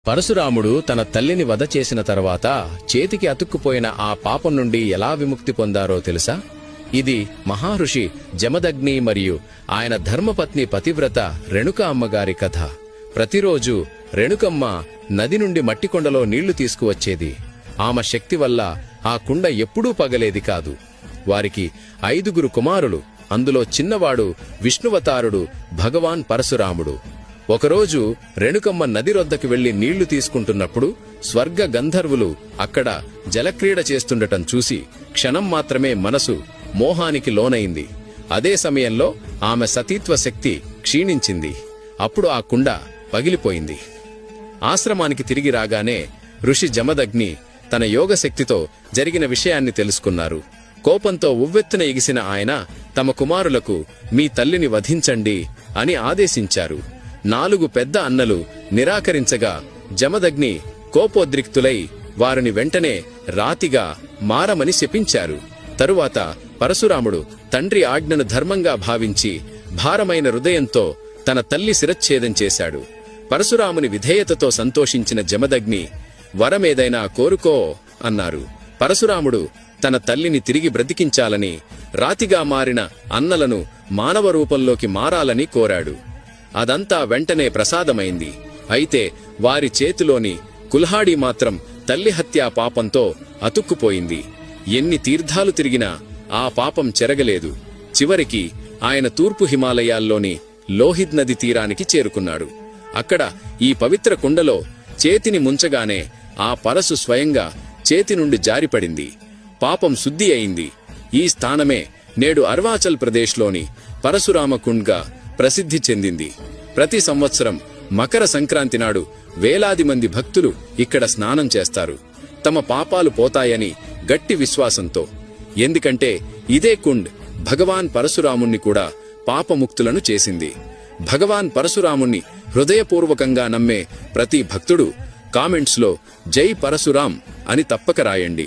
పరశురాముడు తన తల్లిని వధ చేసిన తర్వాత చేతికి అతుక్కుపోయిన ఆ పాపం నుండి ఎలా విముక్తి పొందారో తెలుసా? ఇది మహారుషి జమదగ్ని మరియు ఆయన ధర్మపత్ని పతివ్రత రేణుక అమ్మగారి కథ. ప్రతిరోజు రేణుకమ్మ నది నుండి మట్టికొండలో నీళ్లు తీసుకువచ్చేది. ఆమె శక్తి వల్ల ఆ కుండ ఎప్పుడూ పగలేది కాదు. వారికి 5 కుమారులు. అందులో చిన్నవాడు విష్ణువతారుడు భగవాన్ పరశురాముడు. ఒకరోజు రేణుకమ్మ నది రొద్దకి వెళ్లి నీళ్లు తీసుకుంటున్నప్పుడు స్వర్గ గంధర్వులు అక్కడ జలక్రీడ చేస్తుండటం చూసి క్షణం మాత్రమే మనసు మోహానికి లోనైంది. అదే సమయంలో ఆమె సతీత్వ శక్తి క్షీణించింది. అప్పుడు ఆ కుండ పగిలిపోయింది. ఆశ్రమానికి తిరిగి రాగానే ఋషి జమదగ్ని తన యోగశక్తితో జరిగిన విషయాన్ని తెలుసుకున్నారు. కోపంతో ఉవ్వెత్తున ఎగిసిన ఆయన తమ కుమారులకు మీ తల్లిని వధించండి అని ఆదేశించారు. 4 పెద్ద అన్నలు నిరాకరించగా జమదగ్ని కోపోద్రిక్తులై వారిని వెంటనే రాతిగా మారమని శపించారు. తరువాత పరశురాముడు తండ్రి ఆజ్ఞను ధర్మంగా భావించి భారమైన హృదయంతో తన తల్లి శిరచ్ఛేదం చేశాడు. పరశురాముని విధేయతతో సంతోషించిన జమదగ్ని వరమేదైనా కోరుకో అన్నారు. పరశురాముడు తన తల్లిని తిరిగి బ్రతికించాలని, రాతిగా మారిన అన్నలను మానవ రూపంలోకి మారాలని కోరాడు. అదంతా వెంటనే ప్రసాదమైంది. అయితే వారి చేతిలోని కుల్హాడి మాత్రం తల్లి హత్యా పాపంతో అతుక్కుపోయింది. ఎన్ని తీర్థాలు తిరిగినా ఆ పాపం చెరగలేదు. చివరికి ఆయన తూర్పు హిమాలయాల్లోని లోహిత్ నది తీరానికి చేరుకున్నాడు. అక్కడ ఈ పవిత్ర కుండలో చేతిని ముంచగానే ఆ పరశు స్వయంగా చేతి నుండి జారిపడింది. పాపం శుద్ధి అయింది. ఈ స్థానమే నేడు అరుణాచల్ ప్రదేశ్లోని పరశురామ కుండ్గా ప్రసిద్ధి చెందింది. ప్రతి సంవత్సరం మకర సంక్రాంతి నాడు వేలాది మంది భక్తులు ఇక్కడ స్నానం చేస్తారు, తమ పాపాలు పోతాయని గట్టి విశ్వాసంతో. ఎందుకంటే ఇదే కుండ్ భగవాన్ పరశురాముణ్ణి కూడా పాపముక్తులను చేసింది. భగవాన్ పరశురాముణ్ణి హృదయపూర్వకంగా నమ్మే ప్రతి భక్తుడు కామెంట్స్లో జై పరశురాం అని తప్పక రాయండి.